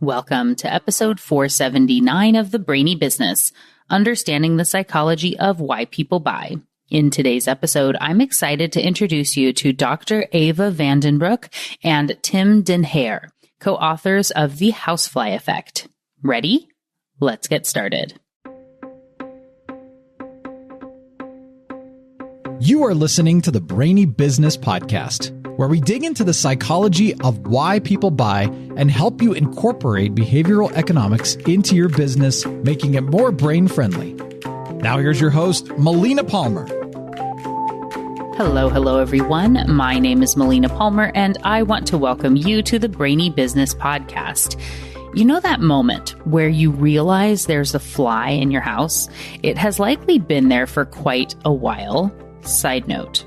Welcome to episode 479 of the Brainy Business, Understanding the Psychology of Why People Buy. In today's episode, I'm excited to introduce you to Dr. Eva Vandenbroek and Tim den Heijer, co-authors of the Housefly Effect. Ready? Let's get started. You are listening to the Brainy Business Podcast, where we dig into the psychology of why people buy and help you incorporate behavioral economics into your business, making it more brain-friendly. Now here's your host, Melina Palmer. Hello, everyone. My name is Melina Palmer, and I want to welcome you to the Brainy Business Podcast. You know that moment where you realize there's a fly in your house? It has likely been there for quite a while. Side note,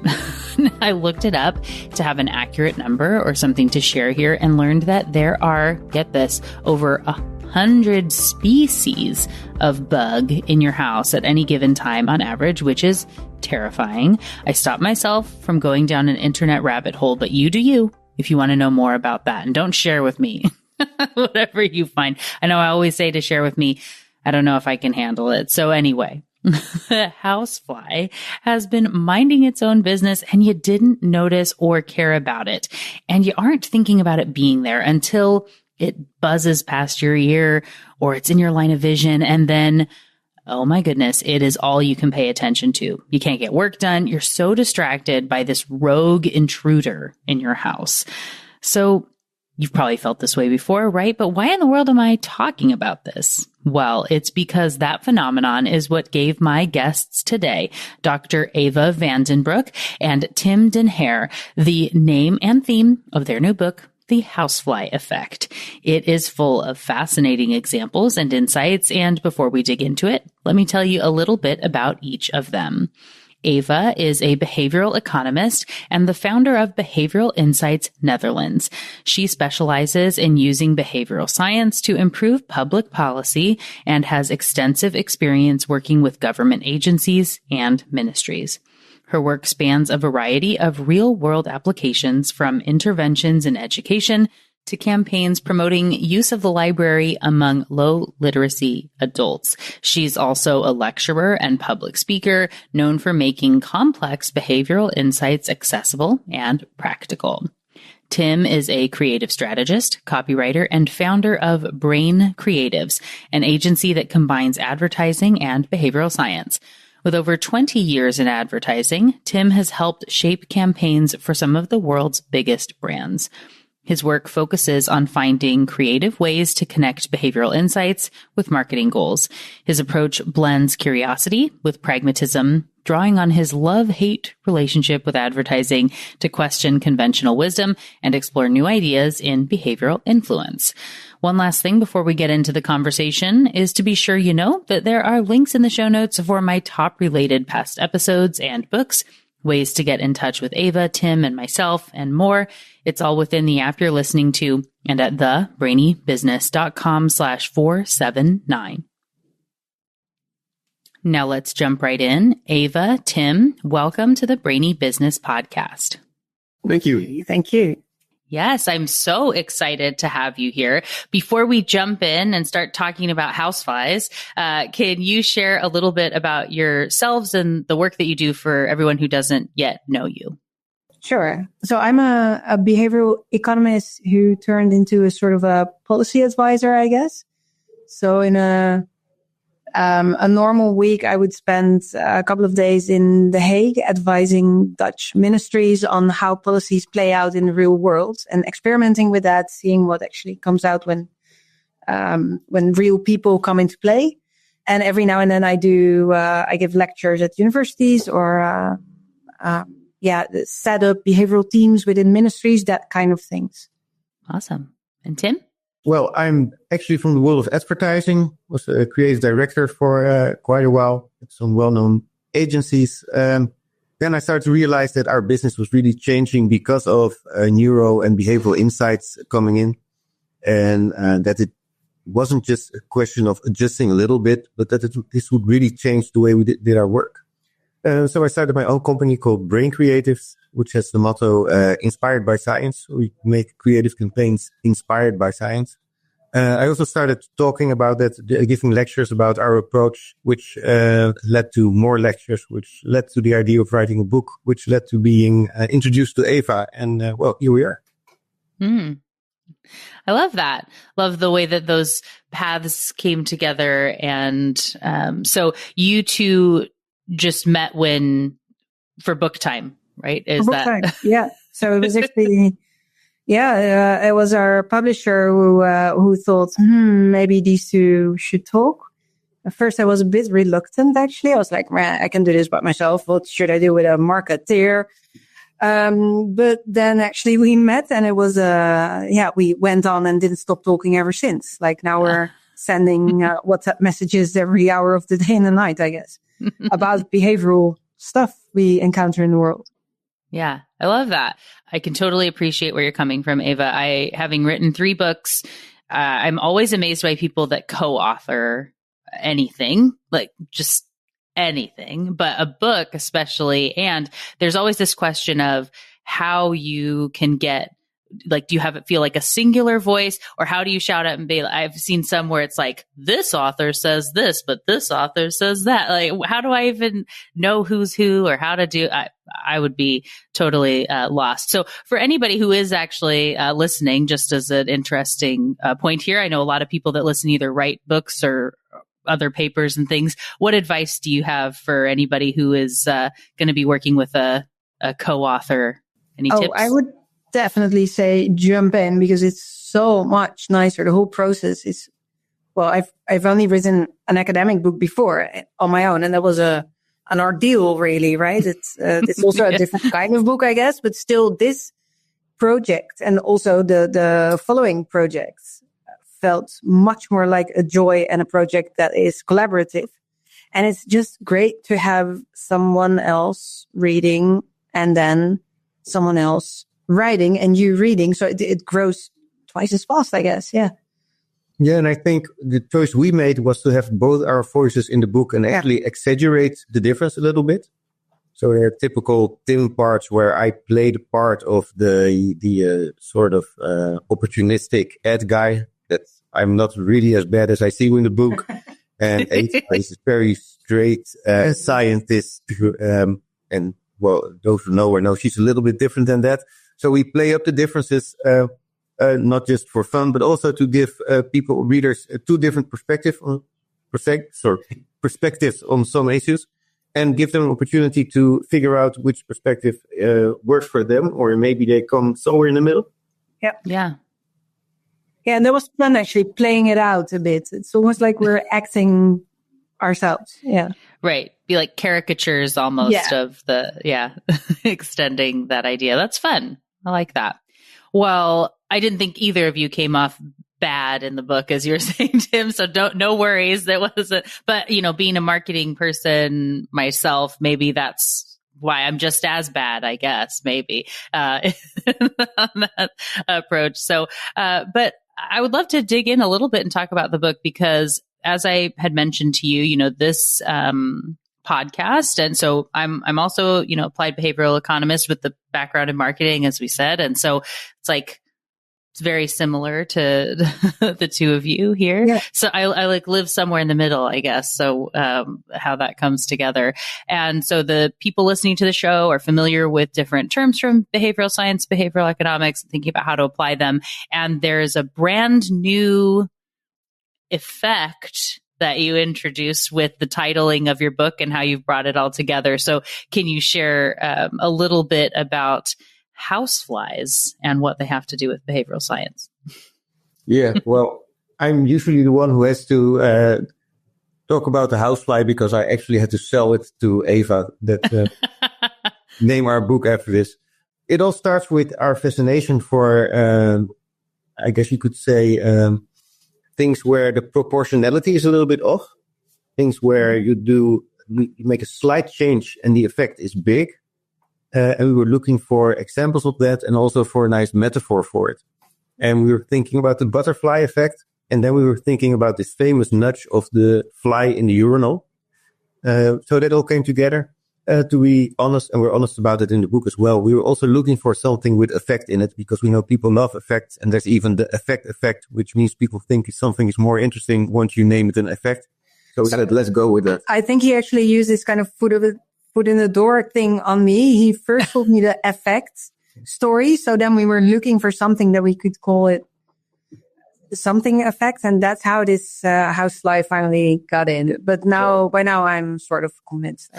I looked it up to have an accurate number or something to share here and learned that there are, get this, over 100 species of bug in your house at any given time on average, which is terrifying. I stopped myself from going down an internet rabbit hole, but you do you if you want to know more about that. And don't share with me whatever you find. I know I always say to share with me. I don't know if I can handle it. So anyway. The housefly has been minding its own business and you didn't notice or care about it. And you aren't thinking about it being there until it buzzes past your ear or it's in your line of vision. And then, oh my goodness, it is all you can pay attention to. You can't get work done. You're so distracted by this rogue intruder in your house. So you've probably felt this way before, right? But why in the world am I talking about this? Well, it's because that phenomenon is what gave my guests today, Dr. Eva Vandenbroek and Tim den Heijer, the name and theme of their new book, The Housefly Effect. It is full of fascinating examples and insights. And before we dig into it, let me tell you a little bit about each of them. Eva is a behavioral economist and the founder of Behavioral Insights Netherlands. She specializes in using behavioral science to improve public policy and has extensive experience working with government agencies and ministries. Her work spans a variety of real-world applications from interventions in education to campaigns promoting use of the library among low literacy adults. She's also a lecturer and public speaker known for making complex behavioral insights accessible and practical. Tim is a creative strategist, copywriter, and founder of Brain Creatives, an agency that combines advertising and behavioral science. With over 20 years in advertising, Tim has helped shape campaigns for some of the world's biggest brands. His work focuses on finding creative ways to connect behavioral insights with marketing goals. His approach blends curiosity with pragmatism, drawing on his love-hate relationship with advertising to question conventional wisdom and explore new ideas in behavioral influence. One last thing before we get into the conversation is to be sure you know that there are links in the show notes for my top related past episodes and books, ways to get in touch with Eva, Tim, and myself, and more. It's all within the app you're listening to and at thebrainybusiness.com/479. Now let's jump right in. Eva, Tim, welcome to the Brainy Business Podcast. Thank you. Thank you. Yes, I'm so excited to have you here. Before we jump in and start talking about houseflies, can you share a little bit about yourselves and the work that you do for everyone who doesn't yet know you? Sure. So I'm a behavioral economist who turned into a sort of a policy advisor, I guess. So in a normal week, I would spend a couple of days in The Hague advising Dutch ministries on how policies play out in the real world and experimenting with that, seeing what actually comes out when real people come into play. And every now and then I give lectures at universities or set up behavioral teams within ministries, that kind of things. Awesome. And Tim? Well, I'm actually from the world of advertising, was a creative director for quite a while at some well-known agencies. Then I started to realize that our business was really changing because of neuro and behavioral insights coming in, and that it wasn't just a question of adjusting a little bit, but that this would really change the way we did our work. So I started my own company called Brainy Creatives, which has the motto, inspired by science. We make creative campaigns inspired by science. I also started talking about that, giving lectures about our approach, which led to more lectures, which led to the idea of writing a book, which led to being introduced to Eva. And well, here we are. I love that. Love the way that those paths came together. And so you two just met for book time, right? Yeah. So it was actually... Yeah, it was our publisher who thought, maybe these two should talk. At first, I was a bit reluctant, actually. I was like, man, I can do this by myself. What should I do with a marketeer? But then actually we met, and it was, we went on and didn't stop talking ever since. Like now we're sending WhatsApp messages every hour of the day and the night, I guess, about behavioral stuff we encounter in the world. Yeah, I love that. I can totally appreciate where you're coming from, Eva. Having written 3 books, I'm always amazed by people that co-author anything, like just anything, but a book especially. And there's always this question of how you can get, like, do you have it feel like a singular voice, or how do you shout out and be? I've seen some where it's like, this author says this, but this author says that. Like, how do I even know who's who or how to do? I would be totally lost. So for anybody who is actually listening, just as an interesting point here, I know a lot of people that listen either write books or other papers and things. What advice do you have for anybody who is going to be working with a co-author? Any tips? I would definitely say jump in, because it's so much nicer. The whole process is, well, I've only written an academic book before on my own, and that was an ordeal, really, right? It's also a different kind of book, I guess, but still this project and also the following projects felt much more like a joy and a project that is collaborative. And it's just great to have someone else reading and then someone else writing and you reading. So it grows twice as fast, I guess. Yeah. Yeah. And I think the choice we made was to have both our voices in the book and actually exaggerate the difference a little bit. So there are typical Tim parts where I play the part of the sort of opportunistic ad guy that I'm not really as bad as I see in the book. And Eva is a very straight scientist. And well, those who know her know she's a little bit different than that. So we play up the differences, not just for fun, but also to give readers, two different perspectives on some issues, and give them an opportunity to figure out which perspective works for them, or maybe they come somewhere in the middle. Yeah. Yeah. Yeah, and that was fun, actually, playing it out a bit. It's almost like we're acting ourselves. Yeah. Right. Be like caricatures almost of extending that idea. That's fun. I like that. Well, I didn't think either of you came off bad in the book, as you were saying, Tim. So no worries. That wasn't, but being a marketing person myself, maybe that's why I'm just as bad, I guess, maybe, on that approach. So, but I would love to dig in a little bit and talk about the book, because as I had mentioned to you, this, podcast. And so I'm also, applied behavioral economist with the background in marketing, as we said. And so it's very similar to the two of you here. Yeah. So I like live somewhere in the middle, I guess. So, how that comes together. And so the people listening to the show are familiar with different terms from behavioral science, behavioral economics, thinking about how to apply them. And there's a brand new effect that you introduced with the titling of your book and how you've brought it all together. So can you share a little bit about houseflies and what they have to do with behavioral science? Yeah, well, I'm usually the one who has to talk about the housefly, because I actually had to sell it to Eva that name our book after this. It all starts with our fascination for, I guess you could say, things where the proportionality is a little bit off, things where you make a slight change and the effect is big. And we were looking for examples of that and also for a nice metaphor for it. And we were thinking about the butterfly effect. And then we were thinking about this famous nudge of the fly in the urinal. So that all came together. to be honest, and we're honest about it in the book as well, we were also looking for something with effect in it, because we know people love effects, and there's even the effect, which means people think something is more interesting once you name it an effect. So we said, let's go with that. I think he actually used this kind of foot in the door thing on me. He first told me the effect story. So then we were looking for something that we could call it something effect. And that's how this Housefly finally got in. But by now I'm sort of convinced.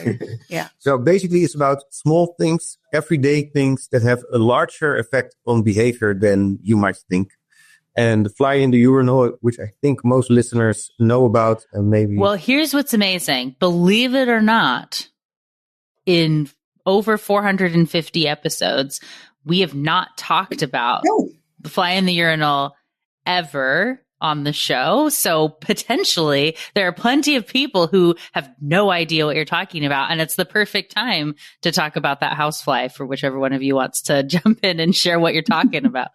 Yeah. So basically it's about small things, everyday things that have a larger effect on behavior than you might think. And the fly in the urinal, which I think most listeners know about, and maybe. Well, here's what's amazing. Believe it or not, in over 450 episodes, we have not talked about the fly in the urinal ever on the show. So potentially there are plenty of people who have no idea what you're talking about. And it's the perfect time to talk about that housefly for whichever one of you wants to jump in and share what you're talking about.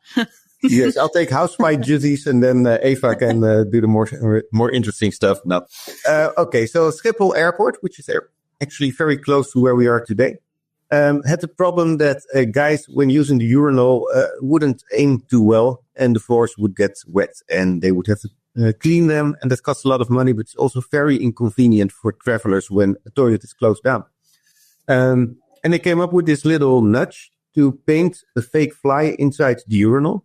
Yes, I'll take housefly duties, and then Eva can do the more interesting stuff. No. Okay, so Schiphol Airport, which is actually very close to where we are today, had the problem that guys, when using the urinal, wouldn't aim too well, and the floors would get wet, and they would have to clean them, and that costs a lot of money, but it's also very inconvenient for travelers when a toilet is closed down. And they came up with this little nudge to paint a fake fly inside the urinal.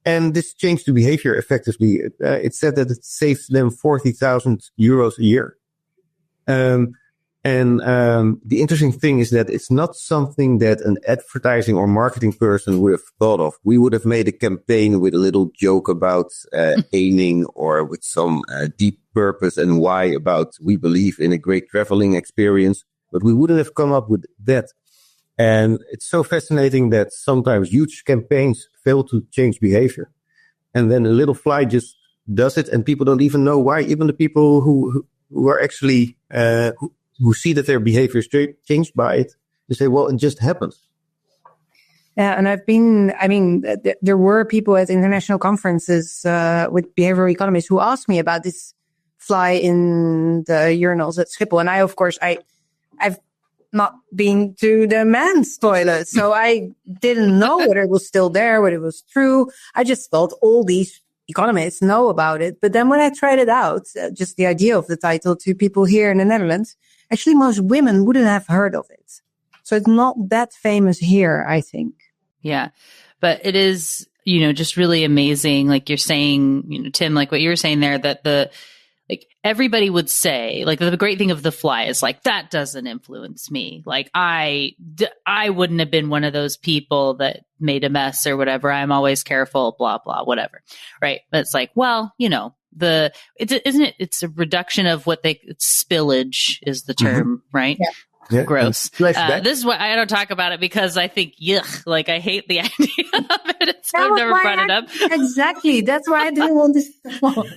And this changed the behavior effectively. It said that it saves them 40,000 euros a year. And the interesting thing is that it's not something that an advertising or marketing person would have thought of. We would have made a campaign with a little joke about aiming, or with some deep purpose and why about we believe in a great traveling experience. But we wouldn't have come up with that. And it's so fascinating that sometimes huge campaigns fail to change behavior. And then a little fly just does it, and people don't even know why. Even the people who are actually, who see that their behavior is changed by it, they say, well, it just happens. Yeah, and there were people at international conferences with behavioral economists who asked me about this fly in the urinals at Schiphol. And I've not been to the men's toilet, so I didn't know whether it was still there, whether it was true. I just thought all these economists know about it. But then when I tried it out, just the idea of the title to people here in the Netherlands, actually most women wouldn't have heard of it. So it's not that famous here, I think. Yeah, but it is, just really amazing. Like you're saying, Tim, like what you were saying there, that everybody would say, like, the great thing of the fly is like, that doesn't influence me. Like I wouldn't have been one of those people that made a mess or whatever. I'm always careful, blah, blah, whatever. Right. But it's like, well, it's a reduction of spillage is the term, right? Yeah. Yeah, gross. This is why I don't talk about it, because I think, yuck, like I hate the idea of it. So I've never brought it up. Exactly. That's why I didn't want this. But,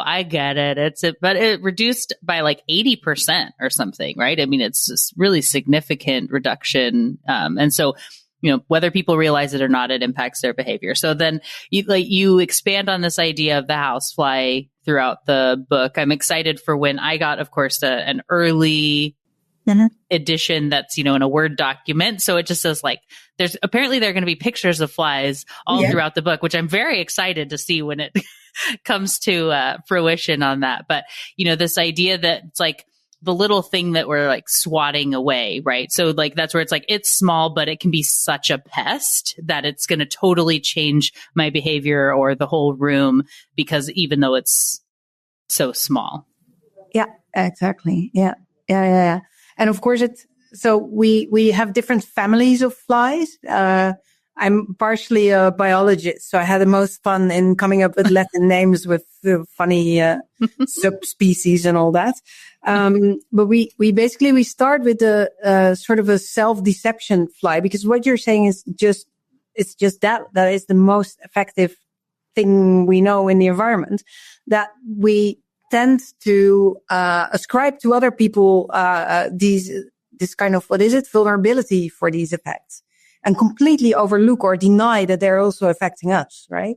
I get it. But it reduced by like 80% or something, right? I mean, it's just really significant reduction. And so, whether people realize it or not, it impacts their behavior. So then you expand on this idea of the housefly throughout the book. I'm excited for when I got, of course, an early edition that's, in a Word document. So it just says there are going to be pictures of flies all throughout the book, which I'm very excited to see when it comes to fruition on that. But, this idea that it's like the little thing that we're like swatting away, right? So that's where it's like, it's small, but it can be such a pest that it's going to totally change my behavior or the whole room, because even though it's so small. Yeah, exactly. Yeah. And of course so we have different families of flies. I'm partially a biologist, so I had the most fun in coming up with Latin names with funny subspecies and all that. But we start with the sort of a self-deception fly, because what you're saying is it's just that is the most effective thing we know in the environment, that we tend to ascribe to other people this kind of, vulnerability for these effects, and completely overlook or deny that they're also affecting us, right?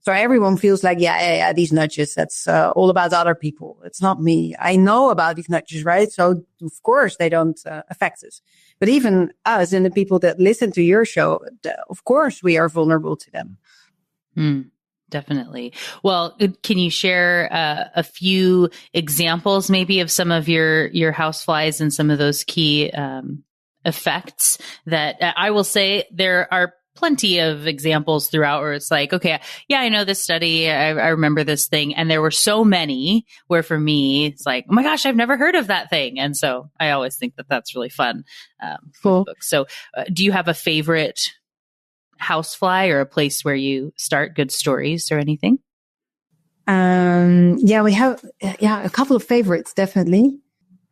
So everyone feels like, yeah, these nudges, that's all about other people. It's not me. I know about these nudges, right? So of course they don't affect us. But even us and the people that listen to your show, of course we are vulnerable to them. Definitely. Well, can you share a few examples maybe of some of your houseflies and some of those key effects that I will say there are plenty of examples throughout where it's like, okay, yeah, I know this study. I remember this thing. And there were so many where for me, it's like, oh my gosh, I've never heard of that thing. And so I always think that that's really fun. Cool. So do you have a favorite housefly or a place where you start good stories or anything? Yeah, we have, a couple of favorites, definitely.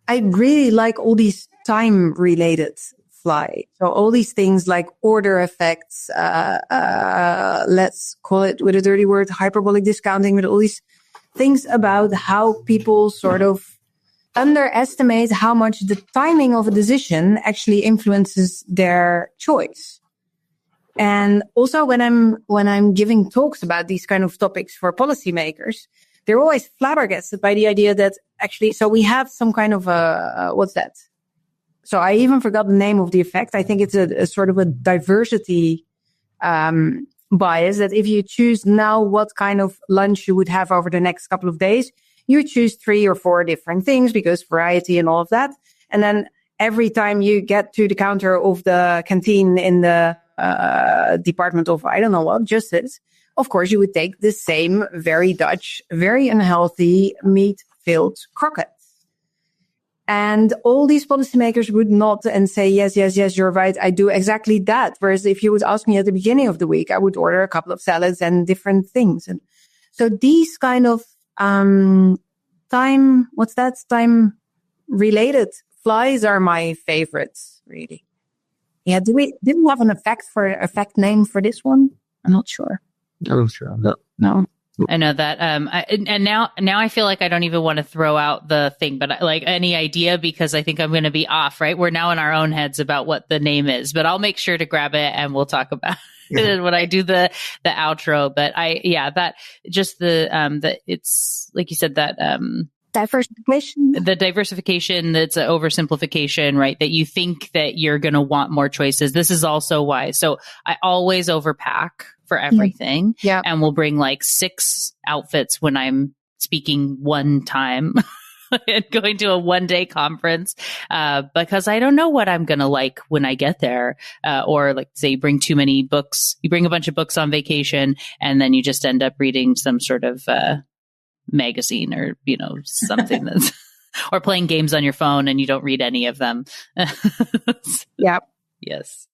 I really like all these time related fly. So all these things like order effects, let's call it with a dirty word, hyperbolic discounting, with all these things about how people sort of underestimate how much the timing of a decision actually influences their choice. And also when I'm giving talks about these kind of topics for policymakers, they're always flabbergasted by the idea that actually, so we have some kind of what's that? So I even forgot the name of the effect. I think it's a sort of a diversity bias, that if you choose now what kind of lunch you would have over the next couple of days, you choose 3 or 4 different things because variety and all of that. And then every time you get to the counter of the canteen in the Department of, I don't know what, Justice, of course, you would take the same very Dutch, very unhealthy meat-filled croquette. And all these policymakers would nod and say, yes, you're right. I do exactly that. Whereas if you would ask me at the beginning of the week, I would order a couple of salads and different things. And so these kind of time related flies are my favorites, really. Yeah, did we have an effect name for this one? I'm not sure. I'm not sure. No. I know that. And now I feel like I don't even want to throw out the thing, but like any idea, because I think I'm going to be off, right? We're now in our own heads about what the name is, but I'll make sure to grab it and we'll talk about it when I do the outro. But it's like you said, that, diversification, that's an oversimplification, right? That you think that you're going to want more choices. This is also why. So I always overpack for everything. Yeah. And we'll bring like 6 outfits when I'm speaking one time and going to a 1-day conference, because I don't know what I'm going to like when I get there. Or like say you bring too many books, you bring a bunch of books on vacation and then you just end up reading some sort of, magazine or, something that's, or playing games on your phone and you don't read any of them. Yeah. Yes.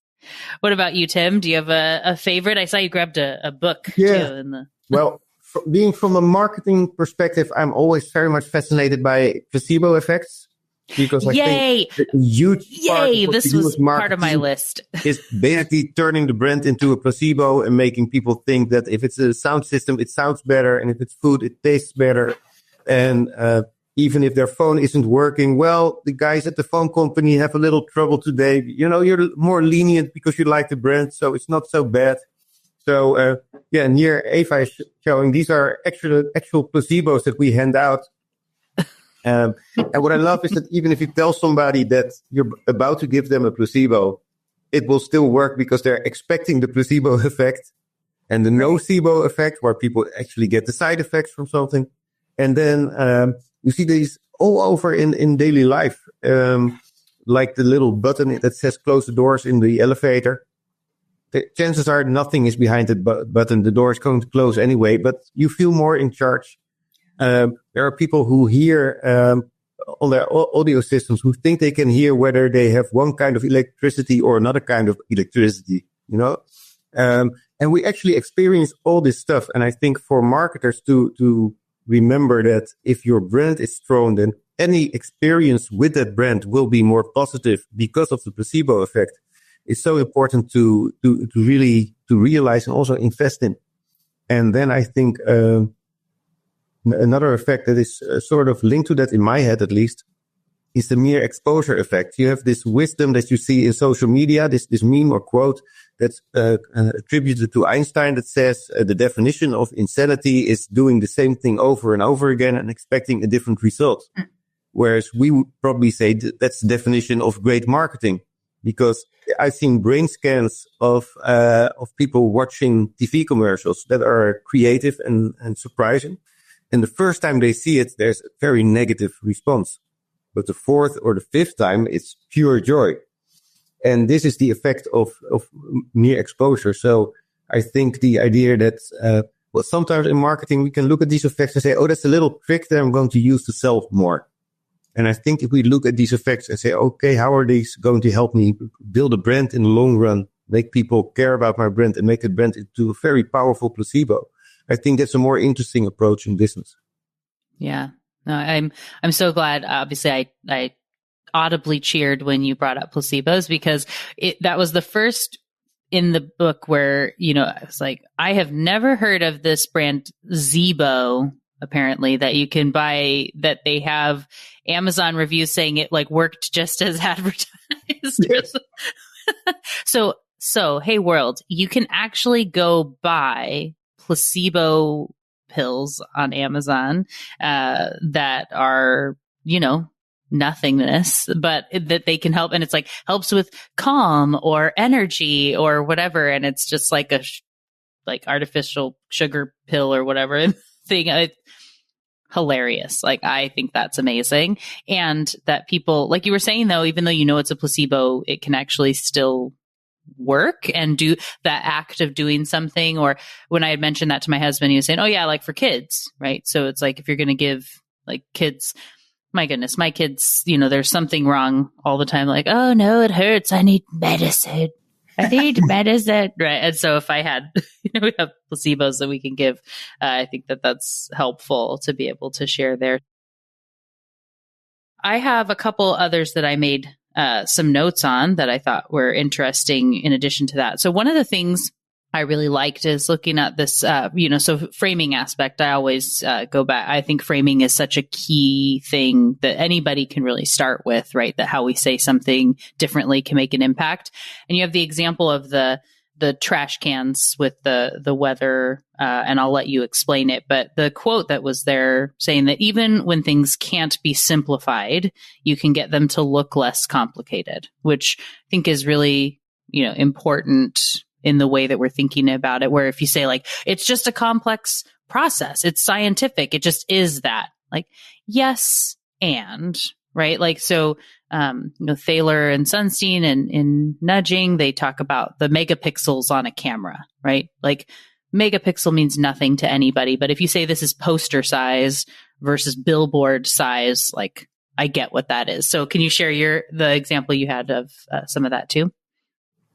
What about you, Tim? Do you have a favorite? I saw you grabbed a book too. Well, being from a marketing perspective, I'm always very much fascinated by placebo effects, because I think a huge part of this was part of my list. is basically turning the brand into a placebo and making people think that if it's a sound system, it sounds better, and if it's food, it tastes better. And even if their phone isn't working, well, the guys at the phone company have a little trouble today. You're more lenient because you like the brand, so it's not so bad. So, and here Eva is showing these are actual placebos that we hand out. And what I love is that even if you tell somebody that you're about to give them a placebo, it will still work because they're expecting the placebo effect and the nocebo effect, where people actually get the side effects from something. And then you see these all over in daily life, like the little button that says close the doors in the elevator. The chances are nothing is behind the button. The door is going to close anyway, but you feel more in charge. There are people who hear on their audio systems who think they can hear whether they have one kind of electricity or another kind of electricity, and we actually experience all this stuff. And I think for marketers to remember that if your brand is strong, then any experience with that brand will be more positive because of the placebo effect. It's so important to really realize and also invest in. And then I think another effect that is sort of linked to that, in my head at least, is the mere exposure effect. You have this wisdom that you see in social media, this meme or quote that's attributed to Einstein that says the definition of insanity is doing the same thing over and over again and expecting a different result. Whereas we would probably say that's the definition of great marketing, because I've seen brain scans of people watching TV commercials that are creative and surprising. And the first time they see it, there's a very negative response. But the fourth or the fifth time, it's pure joy. And this is the effect of mere exposure. So I think the idea that, sometimes in marketing, we can look at these effects and say, oh, that's a little trick that I'm going to use to sell more. And I think if we look at these effects and say, okay, how are these going to help me build a brand in the long run, make people care about my brand and make the brand into a very powerful placebo? I think that's a more interesting approach in business. Yeah, no, I'm so glad. Obviously, I audibly cheered when you brought up placebos, because that was the first in the book where, I was like, I have never heard of this brand Zeebo, apparently, that you can buy, that they have Amazon reviews saying it like worked just as advertised. Yes. So, hey world, you can actually go buy placebo pills on Amazon that are, nothingness, but that they can help. And it's like helps with calm or energy or whatever. And it's just like a artificial sugar pill or whatever thing. Hilarious. Like, I think that's amazing. And that people, like you were saying though, even though it's a placebo, it can actually still work and do that act of doing something. Or when I had mentioned that to my husband, he was saying, oh yeah, like for kids, right? So it's like, if you're going to give like kids, my goodness, my kids, there's something wrong all the time. Like, oh no, it hurts. I need medicine. I need medicine. Right. And so if I had, we have placebos that we can give, I think that's helpful to be able to share there. I have a couple others that I made some notes on that I thought were interesting in addition to that. So one of the things I really liked is looking at this, so framing aspect. I always go back. I think framing is such a key thing that anybody can really start with, right? That how we say something differently can make an impact. And you have the example of the trash cans with the weather, and I'll let you explain it. But the quote that was there saying that even when things can't be simplified, you can get them to look less complicated, which I think is really, important in the way that we're thinking about it, where if you say like, it's just a complex process, it's scientific, it just is that. Like, yes, and right. Like, so, Thaler and Sunstein and in nudging, they talk about the megapixels on a camera, right? Like megapixel means nothing to anybody, but if you say this is poster size versus billboard size, like I get what that is. So can you share the example you had of some of that too?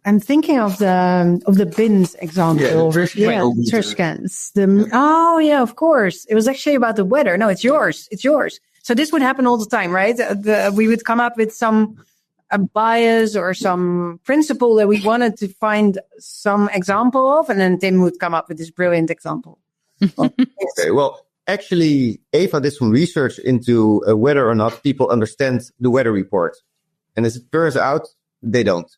I'm thinking of the bins example. Yeah, trash cans. Oh yeah, of course. It was actually about the weather. No, it's yours. It's yours. So this would happen all the time, right? We would come up with some bias or some principle that we wanted to find some example of, and then Tim would come up with this brilliant example. Okay, well, actually, Eva did some research into whether or not people understand the weather report. And as it turns out, they don't.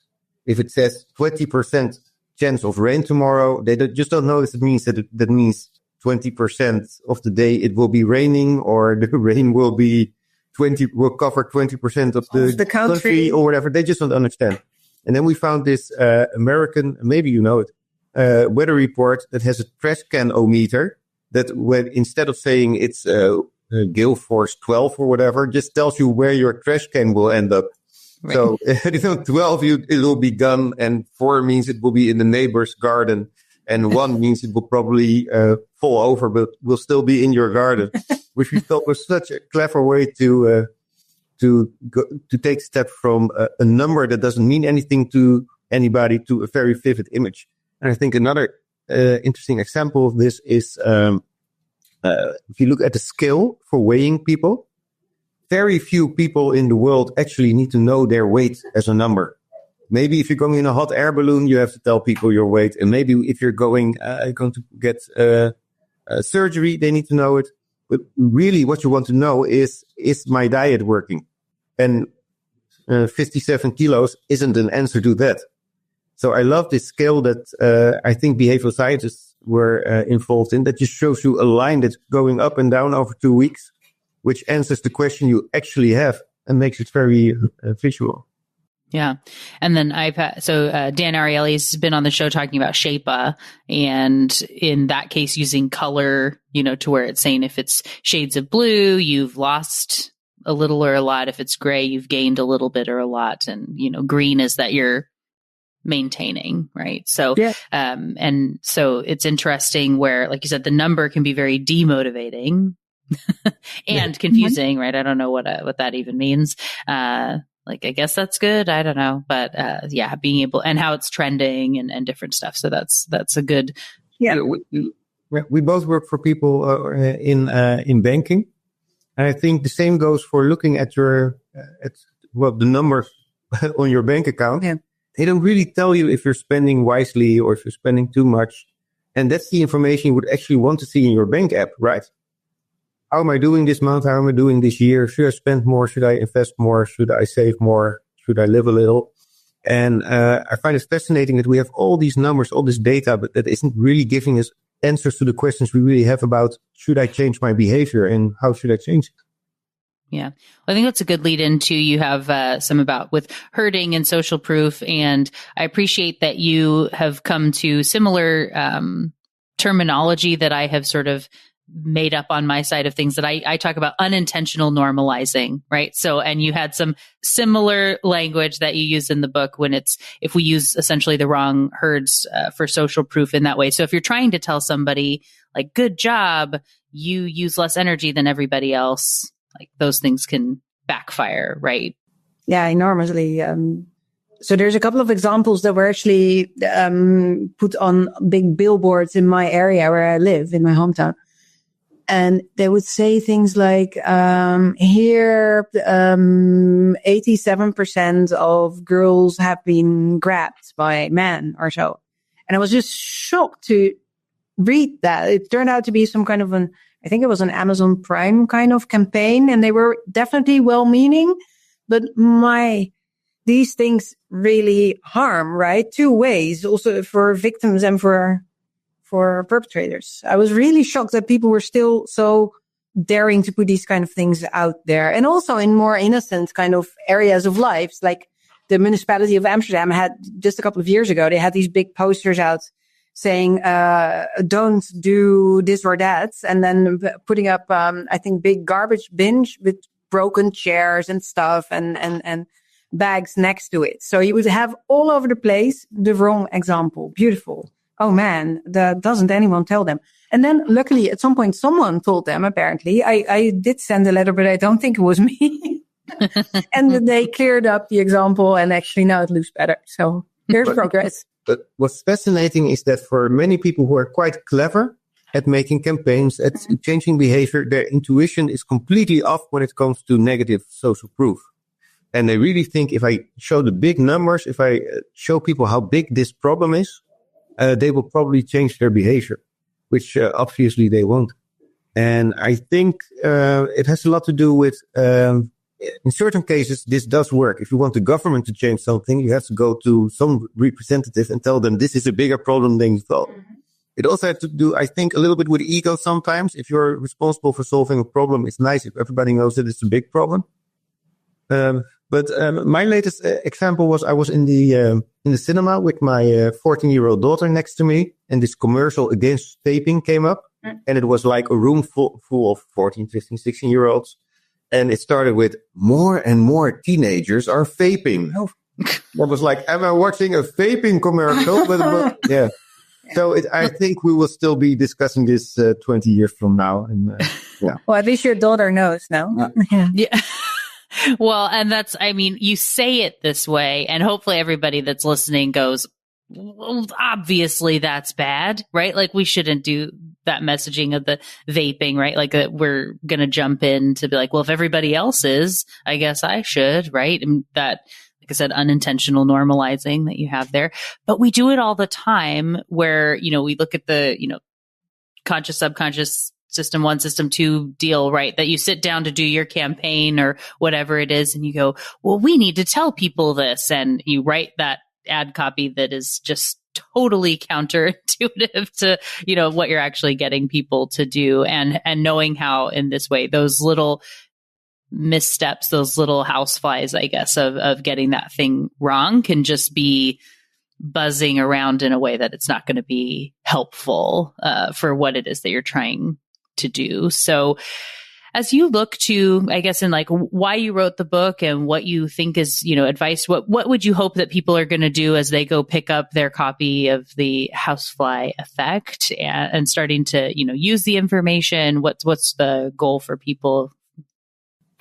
If it says 20% chance of rain tomorrow, they just don't know if it means that means 20% of the day it will be raining, or the rain will cover 20% of the country or whatever. They just don't understand. And then we found this American, maybe you know it, weather report that has a trash can-o-meter that when instead of saying it's gale force 12 or whatever, just tells you where your trash can will end up. Right. So 12, it will be gone, and 4 means it will be in the neighbor's garden, and 1 means it will probably fall over, but will still be in your garden, which we thought was such a clever way to take a step from a number that doesn't mean anything to anybody to a very vivid image. And I think another interesting example of this is if you look at the scale for weighing people, very few people in the world actually need to know their weight as a number. Maybe if you're going in a hot air balloon, you have to tell people your weight. And maybe if you're going to get surgery, they need to know it. But really what you want to know is my diet working? And 57 kilos isn't an answer to that. So I love this scale that I think behavioral scientists were involved in, that just shows you a line that's going up and down over 2 weeks, which answers the question you actually have and makes it very visual. Yeah. And then Dan Ariely's been on the show talking about Shape-A, and in that case, using color, to where it's saying if it's shades of blue, you've lost a little or a lot. If it's gray, you've gained a little bit or a lot. And, green is that you're maintaining, right? So, yeah. And so it's interesting where, like you said, the number can be very demotivating and confusing, right? I don't know what that even means. I guess that's good. I don't know. But, being able, and how it's trending and different stuff. So that's a good. Yeah. We both work for people in banking. And I think the same goes for looking at the numbers on your bank account. Yeah. They don't really tell you if you're spending wisely or if you're spending too much. And that's the information you would actually want to see in your bank app, right? How am I doing this month? How am I doing this year? Should I spend more? Should I invest more? Should I save more? Should I live a little? And I find it fascinating that we have all these numbers, all this data, but that isn't really giving us answers to the questions we really have about, should I change my behavior and how should I change it? Yeah. Well, I think that's a good lead into, you have some about with herding and social proof. And I appreciate that you have come to similar terminology that I have sort of made up on my side of things, that I talk about unintentional normalizing, right? So, and you had some similar language that you use in the book if we use essentially the wrong herds for social proof in that way. So if you're trying to tell somebody like, good job, you use less energy than everybody else, like those things can backfire, right? Yeah, enormously. So there's a couple of examples that were actually put on big billboards in my area where I live, in my hometown. And they would say things like, here, 87% of girls have been grabbed by men or so. And I was just shocked to read that. It turned out to be some kind of I think it was an Amazon Prime kind of campaign, and they were definitely well-meaning, but these things really harm, right? Two ways, also for victims and for perpetrators. I was really shocked that people were still so daring to put these kind of things out there. And also in more innocent kind of areas of lives, like the municipality of Amsterdam had just a couple of years ago, they had these big posters out saying, don't do this or that. And then putting up, I think, big garbage bins with broken chairs and stuff and bags next to it. So you would have all over the place the wrong example. Beautiful. Oh man, doesn't anyone tell them? And then luckily at some point someone told them, apparently. I did send a letter, but I don't think it was me. And they cleared up the example, and actually now it looks better. So there's progress. But what's fascinating is that for many people who are quite clever at making campaigns, at changing behavior, their intuition is completely off when it comes to negative social proof. And they really think, if I show the big numbers, if I show people how big this problem is, they will probably change their behavior, which obviously they won't. And I think it has a lot to do with, in certain cases, this does work. If you want the government to change something, you have to go to some representative and tell them this is a bigger problem than you thought. Mm-hmm. It also has to do, I think, a little bit with ego sometimes. If you're responsible for solving a problem, it's nice if everybody knows that it's a big problem. But my latest example was, I was in the cinema with my 14-year-old daughter next to me, and this commercial against vaping came up, and it was like a room full of 14, 15, 16-year-olds. And it started with, more and more teenagers are vaping. I was like, am I watching a vaping commercial? But yeah. So I think we will still be discussing this 20 years from now. And yeah. Well, at least your daughter knows now. Yeah. Well, and you say it this way, and hopefully everybody that's listening goes, well, obviously that's bad, right? Like, we shouldn't do that messaging of the vaping, right? Like, we're going to jump in to be like, well, if everybody else is, I guess I should, right? And that, like I said, unintentional normalizing that you have there. But we do it all the time where, we look at the, conscious, subconscious, system 1, system 2 deal, right? That you sit down to do your campaign or whatever it is, and you go, well, we need to tell people this. And you write that ad copy that is just totally counterintuitive to, what you're actually getting people to do, and knowing how in this way, those little missteps, those little houseflies, I guess, of getting that thing wrong can just be buzzing around in a way that it's not going to be helpful for what it is that you're trying to do. So as you look to, I guess, in like why you wrote the book and what you think is, advice, what would you hope that people are going to do as they go pick up their copy of the Housefly Effect and starting to, use the information? What's the goal for people?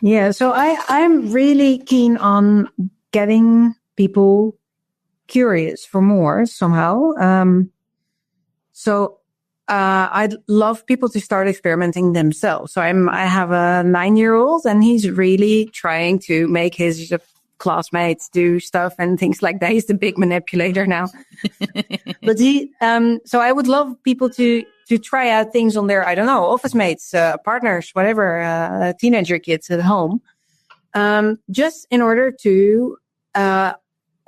Yeah, so I'm really keen on getting people curious for more somehow. I'd love people to start experimenting themselves. So I have a 9-year-old and he's really trying to make his classmates do stuff and things like that. He's the big manipulator now. But so I would love people to try out things on their, I don't know, office mates, partners, whatever, teenager kids at home. Just in order to,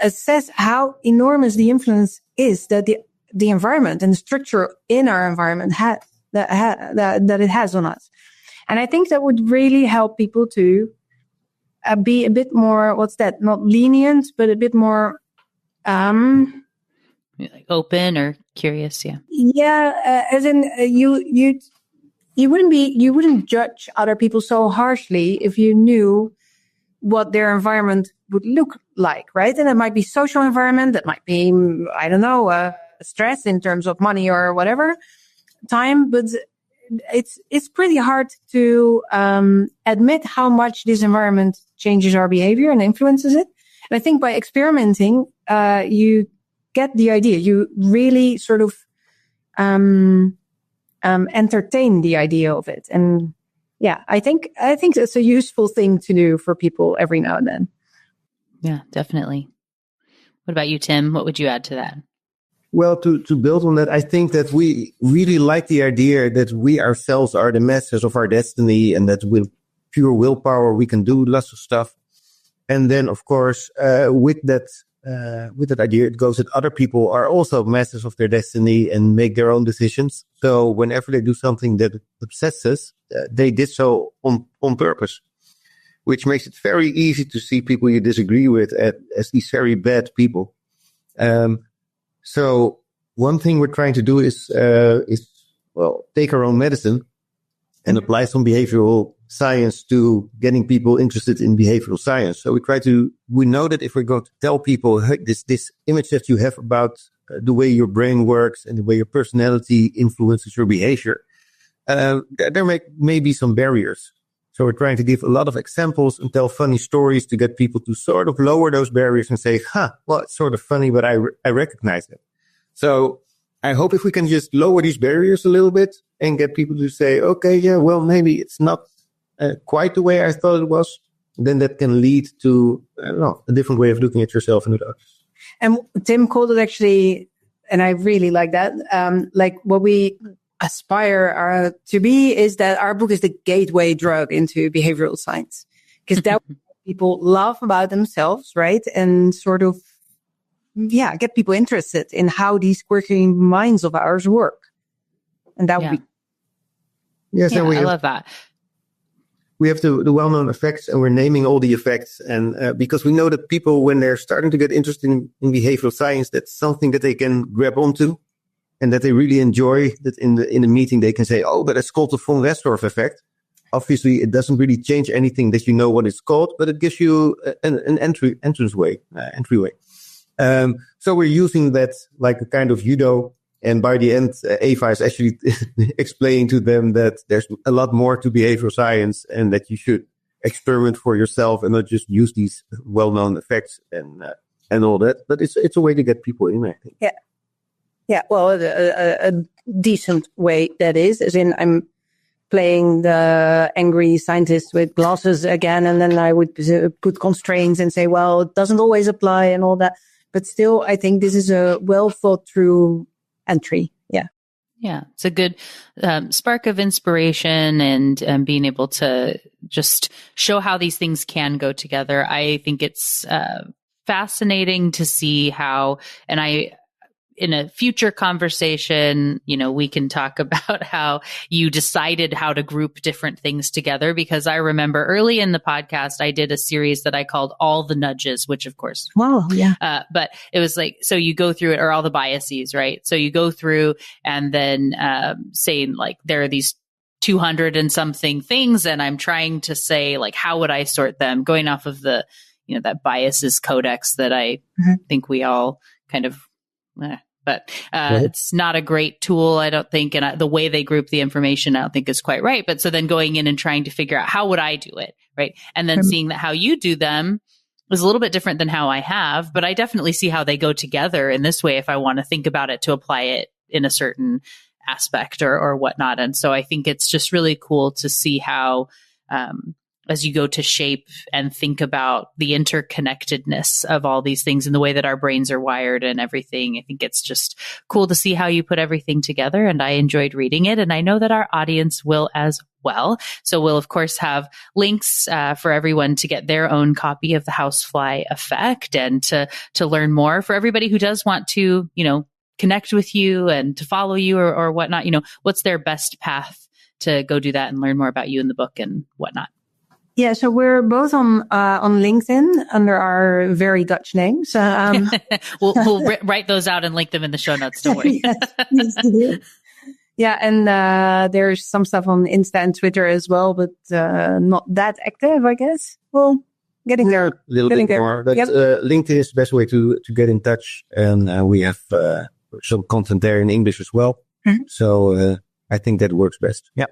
assess how enormous the influence is that the environment and the structure in our environment that it has on us. And I think that would really help people to be a bit more, not lenient, but a bit more, like open or curious. Yeah. Yeah. As in you wouldn't judge other people so harshly if you knew what their environment would look like, right? And it might be social environment, that might be, I don't know, stress in terms of money or whatever time, but it's pretty hard to admit how much this environment changes our behavior and influences it. And I think by experimenting, you get the idea. You really sort of entertain the idea of it. And yeah, I think it's a useful thing to do for people every now and then. Yeah, definitely. What about you, Tim? What would you add to that? Well, to build on that, I think that we really like the idea that we ourselves are the masters of our destiny, and that with pure willpower, we can do lots of stuff. And then, of course, with that idea, it goes that other people are also masters of their destiny and make their own decisions. So whenever they do something that upsets us, they did so on purpose, which makes it very easy to see people you disagree with as these very bad people. So one thing we're trying to do is take our own medicine and apply some behavioral science to getting people interested in behavioral science. So we know that if we're going to tell people, hey, this image that you have about the way your brain works and the way your personality influences your behavior, there may be some barriers. So we're trying to give a lot of examples and tell funny stories to get people to sort of lower those barriers and say, well, it's sort of funny, but I recognize it. So I hope if we can just lower these barriers a little bit and get people to say, okay, yeah, well, maybe it's not quite the way I thought it was, then that can lead to, I don't know, a different way of looking at yourself and others. And Tim called it actually, and I really like that, like what we aspire to be is that our book is the gateway drug into behavioral science, because that people laugh about themselves, right? And sort of, get people interested in how these quirky minds of ours work. And that would be. Yes, and I love that. We have the well-known effects, and we're naming all the effects. And because we know that people, when they're starting to get interested in behavioral science, that's something that they can grab onto. And that they really enjoy, that in the meeting they can say, oh, but it's called the von Westorff effect. Obviously, it doesn't really change anything that you know what it's called, but it gives you an entryway. So we're using that like a kind of judo. And by the end, Eva is actually explaining to them that there's a lot more to behavioral science and that you should experiment for yourself and not just use these well-known effects and all that. But it's a way to get people in, I think. Yeah. Yeah, well, a decent way that is, as in I'm playing the angry scientist with glasses again, and then I would put constraints and say, well, it doesn't always apply and all that. But still, I think this is a well thought through entry. Yeah. Yeah, it's a good spark of inspiration and being able to just show how these things can go together. I think it's fascinating to see how, and in a future conversation, we can talk about how you decided how to group different things together, because I remember early in the podcast, I did a series that I called All the Nudges, which of course, wow, yeah. But it was like, so you go through it, or all the biases, right? So you go through and then saying like, there are these 200 and something things, and I'm trying to say like, how would I sort them, going off of the, that biases codex that I think we all kind of, but it's not a great tool, I don't think. And the way they group the information, I don't think is quite right. But so then going in and trying to figure out, how would I do it? Right. And then seeing that how you do them is a little bit different than how I have, but I definitely see how they go together in this way if I want to think about it to apply it in a certain aspect or whatnot. And so I think it's just really cool to see how, as you go to shape and think about the interconnectedness of all these things and the way that our brains are wired and everything. I think it's just cool to see how you put everything together. And I enjoyed reading it. And I know that our audience will as well. So we'll, of course, have links for everyone to get their own copy of the Housefly Effect and to learn more. For everybody who does want to, connect with you and to follow you or whatnot, what's their best path to go do that and learn more about you in the book and whatnot? Yeah, so we're both on LinkedIn under our very Dutch names. We'll write those out and link them in the show notes. Don't worry. Yes, do. Yeah, and there's some stuff on Insta and Twitter as well, but not that active, I guess. Well, getting there. A little bit more. But LinkedIn is the best way to get in touch, and we have some content there in English as well. Mm-hmm. So I think that works best. Yeah.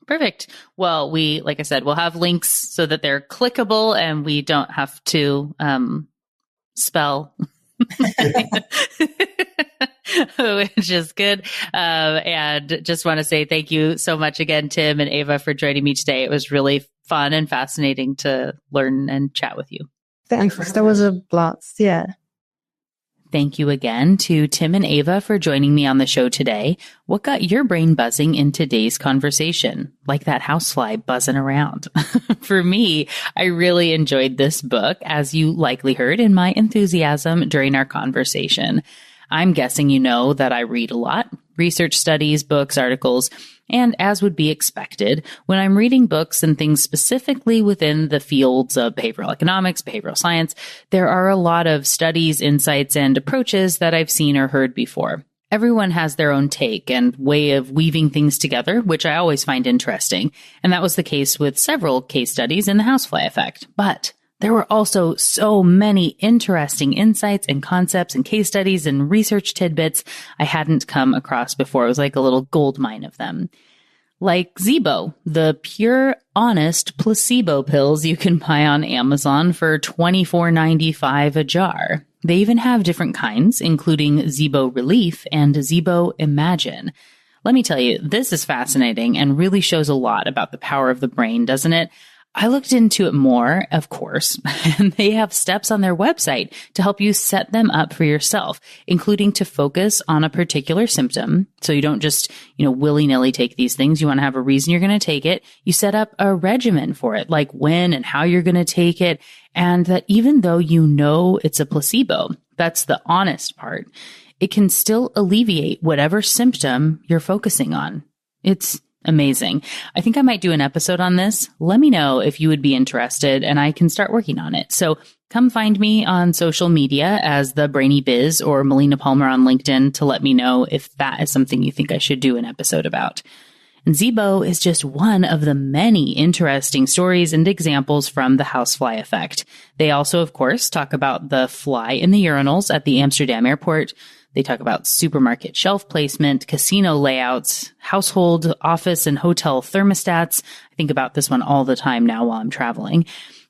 Perfect. Well, like I said, we'll have links so that they're clickable and we don't have to spell, which is good. And just want to say thank you so much again, Tim and Eva, for joining me today. It was really fun and fascinating to learn and chat with you. Thanks. That was a blast. Yeah. Thank you again to Tim and Eva for joining me on the show today. What got your brain buzzing in today's conversation? Like that housefly buzzing around. For me, I really enjoyed this book, as you likely heard in my enthusiasm during our conversation. I'm guessing you know that I read a lot, research studies, books, articles, and as would be expected, when I'm reading books and things specifically within the fields of behavioral economics, behavioral science, there are a lot of studies, insights, and approaches that I've seen or heard before. Everyone has their own take and way of weaving things together, which I always find interesting. And that was the case with several case studies in the Housefly Effect. But there were also so many interesting insights and concepts and case studies and research tidbits I hadn't come across before. It was like a little gold mine of them. Like Zeebo, the pure, honest placebo pills you can buy on Amazon for $24.95 a jar. They even have different kinds, including Zeebo Relief and Zeebo Imagine. Let me tell you, this is fascinating and really shows a lot about the power of the brain, doesn't it? I looked into it more, of course, and they have steps on their website to help you set them up for yourself, including to focus on a particular symptom. So you don't just, willy-nilly take these things. You want to have a reason you're going to take it. You set up a regimen for it, like when and how you're going to take it. And that even though you know it's a placebo, that's the honest part, it can still alleviate whatever symptom you're focusing on. It's amazing. I think I might do an episode on this. Let me know if you would be interested and I can start working on it. So come find me on social media as the Brainy Biz or Melina Palmer on LinkedIn to let me know if that is something you think I should do an episode about. And Zeebo is just one of the many interesting stories and examples from the Housefly Effect. They also, of course, talk about the fly in the urinals at the Amsterdam airport. They talk about supermarket shelf placement, casino layouts, household, office, and hotel thermostats. I think about this one all the time now while I'm traveling.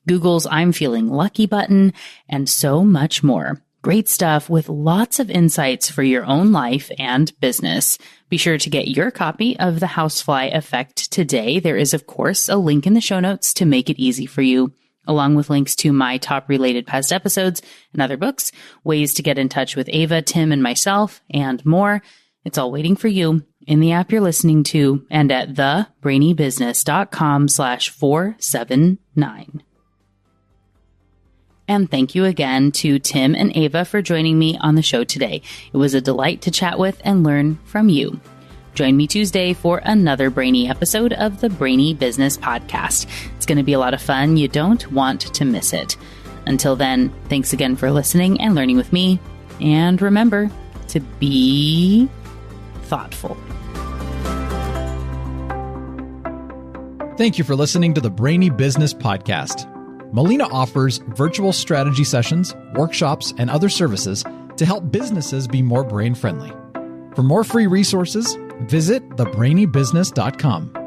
Google's I'm Feeling Lucky button, and so much more. Great stuff with lots of insights for your own life and business. Be sure to get your copy of the Housefly Effect today. There is, of course, a link in the show notes to make it easy for you, along with links to my top related past episodes and other books, ways to get in touch with Eva, Tim, and myself, and more. It's all waiting for you in the app you're listening to and at thebrainybusiness.com/479. And thank you again to Tim and Ava for joining me on the show today. It was a delight to chat with and learn from you. Join me Tuesday for another Brainy episode of the Brainy Business Podcast. It's going to be a lot of fun. You don't want to miss it. Until then, thanks again for listening and learning with me. And remember to be thoughtful. Thank you for listening to the Brainy Business Podcast. Melina offers virtual strategy sessions, workshops, and other services to help businesses be more brain-friendly. For more free resources, visit thebrainybusiness.com.